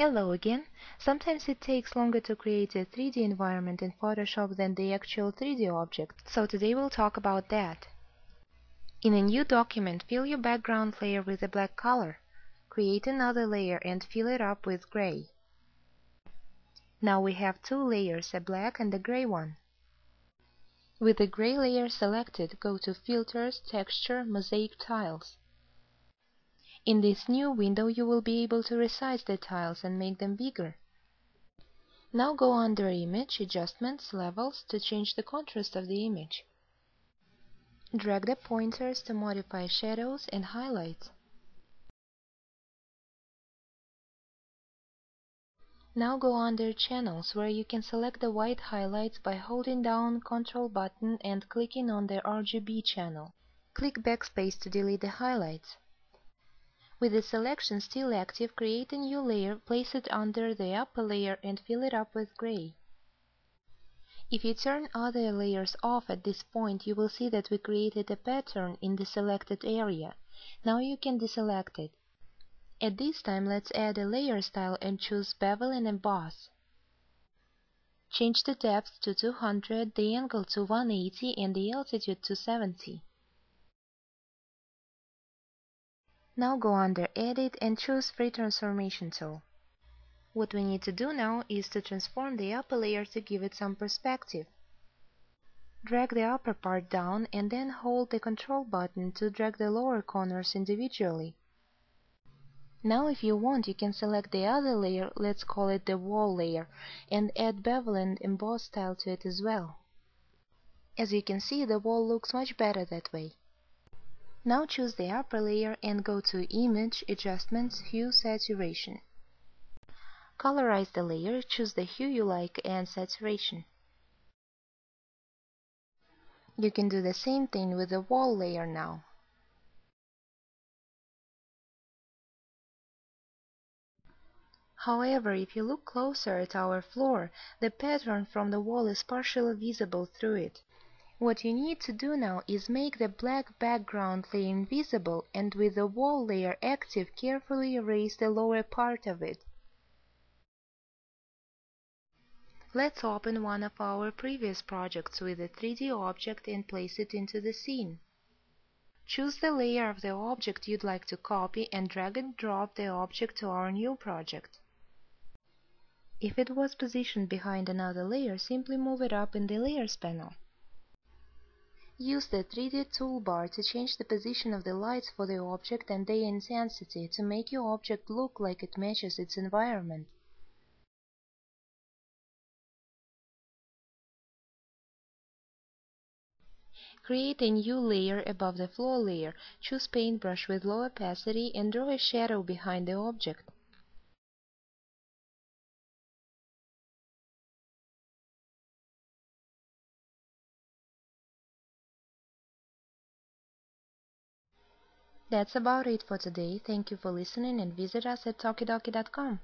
Hello again. Sometimes it takes longer to create a 3D environment in Photoshop than the actual 3D object, so today we'll talk about that. In a new document, fill your background layer with a black color. Create another layer and fill it up with gray. Now we have two layers, a black and a gray one. With the gray layer selected, go to Filters, Texture, Mosaic Tiles. In this new window you will be able to resize the tiles and make them bigger. Now go under Image, Adjustments, Levels to change the contrast of the image. Drag the pointers to modify shadows and highlights. Now go under Channels, where you can select the white highlights by holding down Ctrl button and clicking on the RGB channel. Click Backspace to delete the highlights. With the selection still active, create a new layer, place it under the upper layer and fill it up with gray. If you turn other layers off at this point, you will see that we created a pattern in the selected area. Now you can deselect it. At this time, let's add a layer style and choose Bevel and Emboss. Change the depth to 200, the angle to 180 and the altitude to 70. Now go under Edit and choose Free Transformation tool. What we need to do now is to transform the upper layer to give it some perspective. Drag the upper part down and then hold the Control button to drag the lower corners individually. Now if you want, you can select the other layer, let's call it the wall layer, and add Bevel and Emboss style to it as well. As you can see, the wall looks much better that way. Now choose the upper layer and go to Image, Adjustments, Hue, Saturation. Colorize the layer, choose the hue you like and saturation. You can do the same thing with the wall layer now. However, if you look closer at our floor, the pattern from the wall is partially visible through it. What you need to do now is make the black background layer invisible and with the wall layer active, carefully erase the lower part of it. Let's open one of our previous projects with a 3D object and place it into the scene. Choose the layer of the object you'd like to copy and drag and drop the object to our new project. If it was positioned behind another layer, simply move it up in the Layers panel. Use the 3D toolbar to change the position of the lights for the object and their intensity to make your object look like it matches its environment. Create a new layer above the floor layer, choose Paintbrush with low opacity and draw a shadow behind the object. That's about it for today. Thank you for listening and visit us at Tokidoki.com.